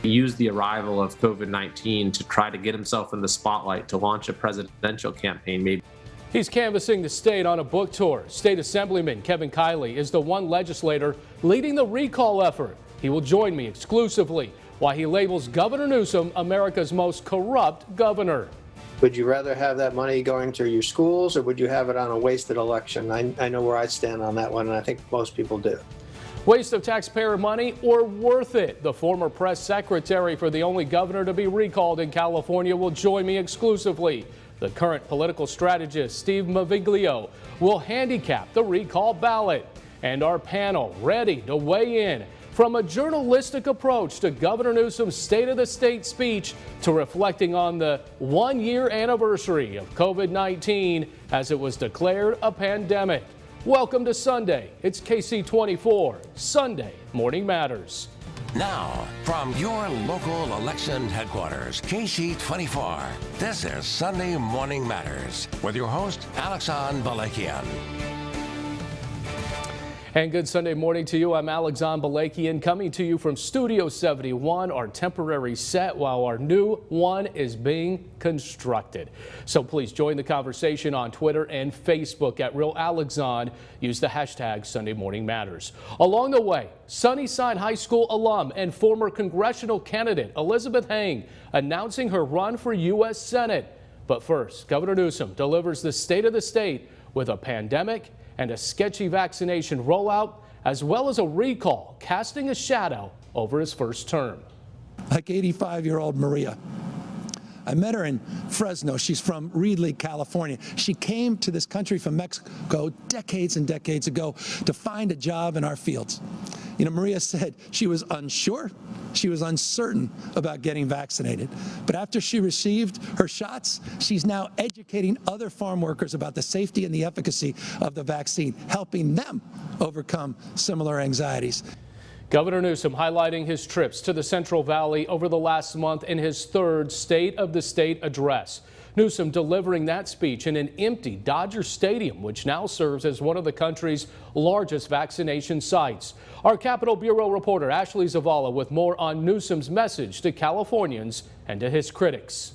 He used the arrival of COVID-19 to try to get himself in the spotlight to launch a presidential campaign. Maybe he's canvassing the state on a book tour. State Assemblyman Kevin Kiley is the one legislator leading the recall effort. He will join me exclusively while he labels Governor Newsom America's most corrupt governor. Would you rather have that money going to your schools, or would you have it on a wasted election? I know where I stand on that one, and I think most people do. Waste of taxpayer money or worth it? The former press secretary for the only governor to be recalled in California will join me exclusively. The current political strategist, Steve Maviglio, will handicap the recall ballot. And our panel ready to weigh in. From a journalistic approach to Governor Newsom's State of the State speech to reflecting on the one-year anniversary of COVID-19 as it was declared a pandemic. Welcome to Sunday. It's KC24, Sunday Morning Matters. Now, from your local election headquarters, KC24, this is Sunday Morning Matters with your host, Alexan Balakian. And good Sunday morning to you. I'm Alexan Balakian coming to you from Studio 71, our temporary set while our new one is being constructed. So please join the conversation on Twitter and Facebook at Real Alexan. Use the hashtag Sunday Morning Matters. Along the way, Sunnyside High School alum and former congressional candidate Elizabeth Heng announcing her run for U.S. Senate. But first, Governor Newsom delivers the State of the State with a pandemic and a sketchy vaccination rollout, as well as a recall casting a shadow over his first term. Like 85-year-old Maria. I met her in Fresno. She's from Reedley, California. She came to this country from Mexico decades and decades ago to find a job in our fields. You know, Maria said she was unsure, she was uncertain about getting vaccinated. But after she received her shots, she's now educating other farm workers about the safety and the efficacy of the vaccine, helping them overcome similar anxieties. Governor Newsom highlighting his trips to the Central Valley over the last month in his third State of the State address. Newsom delivering that speech in an empty Dodger Stadium, which now serves as one of the country's largest vaccination sites. Our Capitol Bureau reporter Ashley Zavala with more on Newsom's message to Californians and to his critics.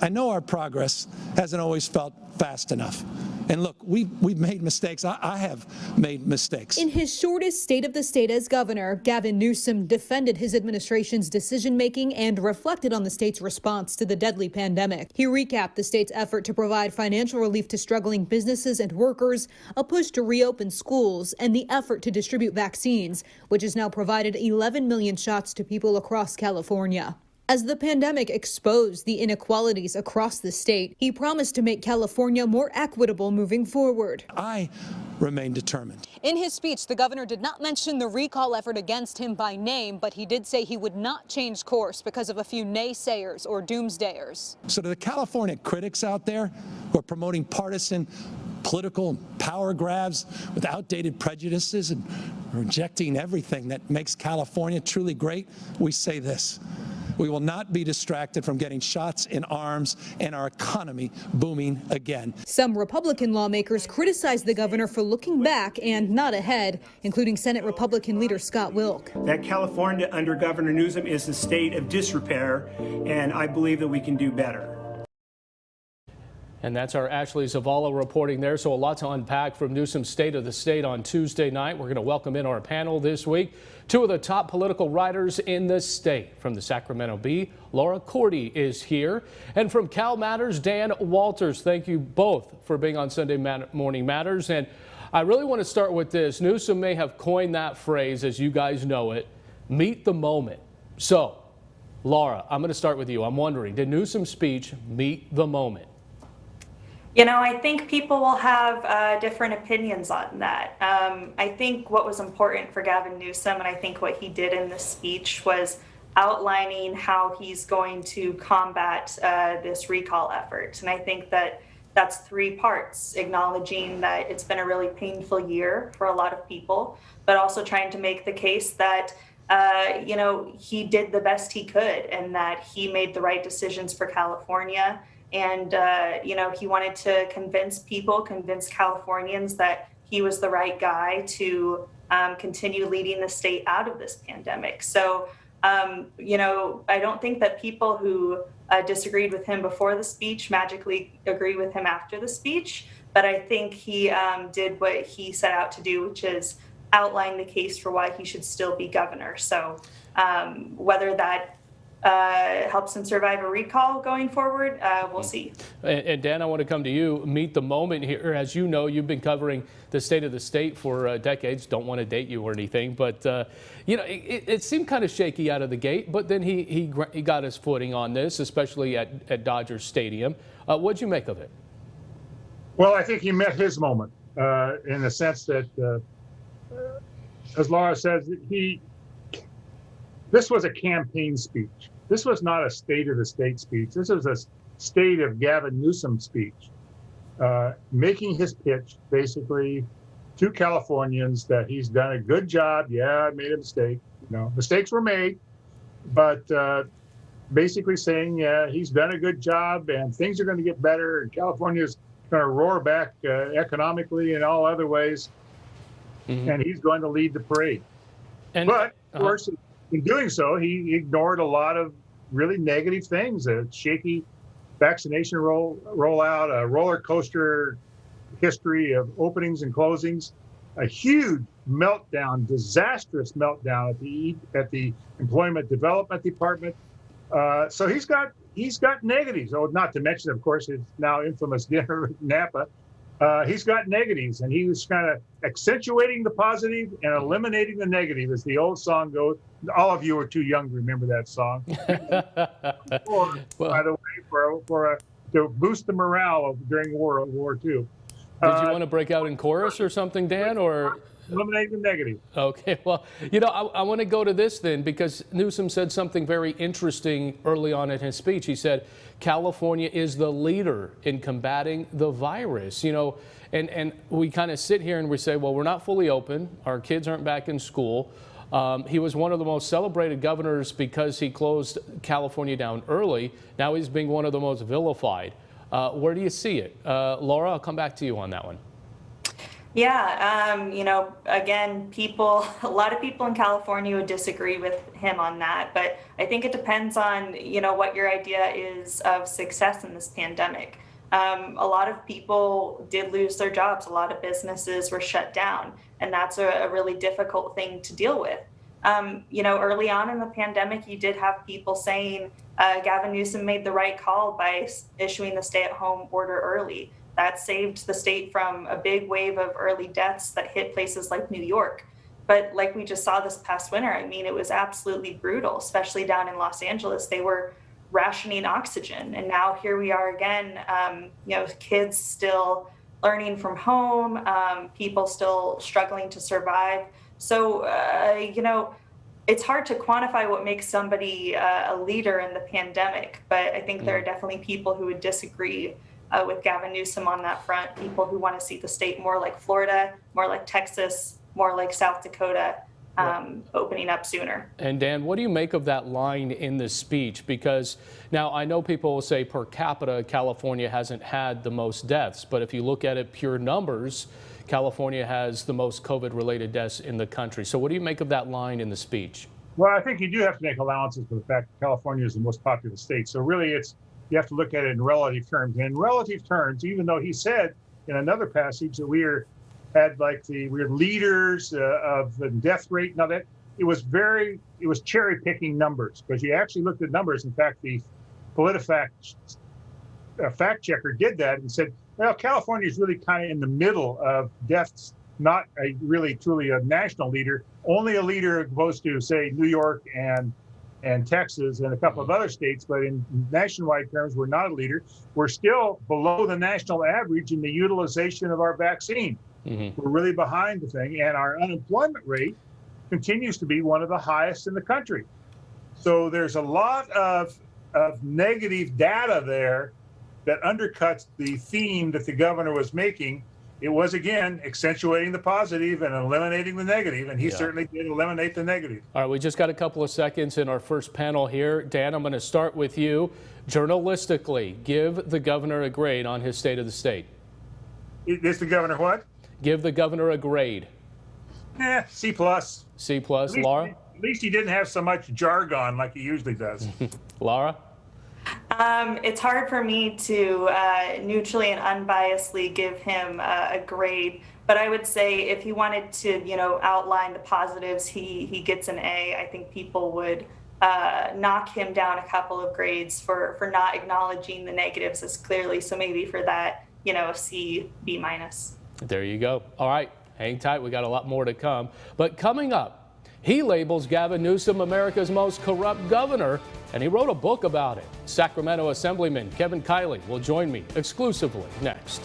I know our progress hasn't always felt fast enough. And look, we've made mistakes. I have made mistakes. In his shortest State of the State as governor, Gavin Newsom defended his administration's decision-making and reflected on the state's response to the deadly pandemic. He recapped the state's effort to provide financial relief to struggling businesses and workers, a push to reopen schools, and the effort to distribute vaccines, which has now provided 11 million shots to people across California. As the pandemic exposed the inequalities across the state, he promised to make California more equitable moving forward. I remain determined. In his speech, the governor did not mention the recall effort against him by name, but he did say he would not change course because of a few naysayers or doomsdayers. So to the California critics out there who are promoting partisan political power grabs with outdated prejudices and rejecting everything that makes California truly great, we say this: we will not be distracted from getting shots in arms and our economy booming again. Some Republican lawmakers criticized the governor for looking back and not ahead, including Senate Republican leader Scott Wilk. That California under Governor Newsom is a state of disrepair, and I believe that we can do better. And that's our Ashley Zavala reporting there. So a lot to unpack from Newsom's State of the State on Tuesday night. We're going to welcome in our panel this week. Two of the top political writers in the state. From the Sacramento Bee, Laura Cordy is here. And from Cal Matters, Dan Walters. Thank you both for being on Sunday Morning Matters. And I really want to start with this. Newsom may have coined that phrase, as you guys know it, meet the moment. So, Laura, I'm going to start with you. I'm wondering, did Newsom's speech meet the moment? You know, I think people will have different opinions on that. I think what was important for Gavin Newsom, and I think what he did in this speech, was outlining how he's going to combat this recall effort. And I think that that's three parts: acknowledging that it's been a really painful year for a lot of people, but also trying to make the case that you know, he did the best he could and that he made the right decisions for California. And, you know, he wanted to convince Californians that he was the right guy to continue leading the state out of this pandemic. So I don't think that people who disagreed with him before the speech magically agree with him after the speech. But I think he did what he set out to do, which is outline the case for why he should still be governor. So whether that helps him survive a recall going forward, we'll see. And Dan, I want to come to you. Meet the moment here. As you know, you've been covering the state of the state for decades. Don't want to date you or anything, but it seemed kind of shaky out of the gate. But then he got his footing on this, especially at Dodger Stadium. What'd you make of it? Well, I think he met his moment in the sense that, as Laura says, this was a campaign speech. This was not a state of the state speech. This was a state of Gavin Newsom speech, making his pitch basically to Californians that he's done a good job. Yeah, I made a mistake. Mistakes were made, but basically saying, yeah, he's done a good job and things are going to get better and California's going to roar back economically and all other ways. Mm-hmm. And he's going to lead the parade. But of course, in doing so, he ignored a lot of really negative things, a shaky vaccination rollout, a roller coaster history of openings and closings, a huge meltdown, disastrous meltdown at the Employment Development Department. So he's got negatives. Oh, not to mention, of course, his now infamous dinner at Napa. He's got negatives, and he was kind of accentuating the positive and eliminating the negative, as the old song goes. All of you are too young to remember that song. By the way, to boost the morale during World War II. Did you want to break out in chorus or something, Dan, or? Eliminate the negative. Okay, well, I want to go to this then, because Newsom said something very interesting early on in his speech. He said California is the leader in combating the virus, and we kind of sit here and we say, well, we're not fully open. Our kids aren't back in school. He was one of the most celebrated governors because he closed California down early. Now he's being one of the most vilified. Where do you see it? Laura, I'll come back to you on that one. Yeah, again, a lot of people in California would disagree with him on that, but I think it depends on, what your idea is of success in this pandemic. A lot of people did lose their jobs. A lot of businesses were shut down, and that's a really difficult thing to deal with. Early on in the pandemic, you did have people saying Gavin Newsom made the right call by issuing the stay-at-home order early. That saved the state from a big wave of early deaths that hit places like New York. But like we just saw this past winter, it was absolutely brutal, especially down in Los Angeles. They were rationing oxygen. And now here we are again, kids still learning from home, people still struggling to survive. So, it's hard to quantify what makes somebody a leader in the pandemic, but I think there are definitely people who would disagree with Gavin Newsom on that front, people who want to see the state more like Florida, more like Texas, more like South Dakota, opening up sooner. And Dan, what do you make of that line in the speech? Because now I know people will say per capita, California hasn't had the most deaths, but if you look at it pure numbers, California has the most COVID-related deaths in the country. So what do you make of that line in the speech? Well, I think you do have to make allowances for the fact that California is the most populous state. So really you have to look at it in relative terms. And in relative terms, even though he said in another passage that we're leaders of the death rate. Now that it was cherry picking numbers, because you actually looked at numbers. In fact, the PolitiFact fact checker did that and said, well, California is really kind of in the middle of deaths, not really truly a national leader, only a leader opposed to, say, New York and Texas and a couple of other states, but in nationwide terms, we're not a leader. We're still below the national average in the utilization of our vaccine. Mm-hmm. We're really behind the thing, and our unemployment rate continues to be one of the highest in the country. So there's a lot of negative data there that undercuts the theme that the governor was making. It was, again, accentuating the positive and eliminating the negative, and he certainly did eliminate the negative. All right, we just got a couple of seconds in our first panel here. Dan, I'm going to start with you. Journalistically, give the governor a grade on his state of the state. Is the governor what? Give the governor a grade. C+. C+. Laura? At least he didn't have so much jargon like he usually does. Laura? It's hard for me to neutrally and unbiasedly give him a grade, but I would say if he wanted to, outline the positives, he gets an A. I think people would knock him down a couple of grades for not acknowledging the negatives as clearly. So maybe for that, C, B minus. There you go. All right, hang tight. We got a lot more to come. But coming up, he labels Gavin Newsom America's most corrupt governor, and he wrote a book about it. Sacramento Assemblyman Kevin Kiley will join me exclusively next.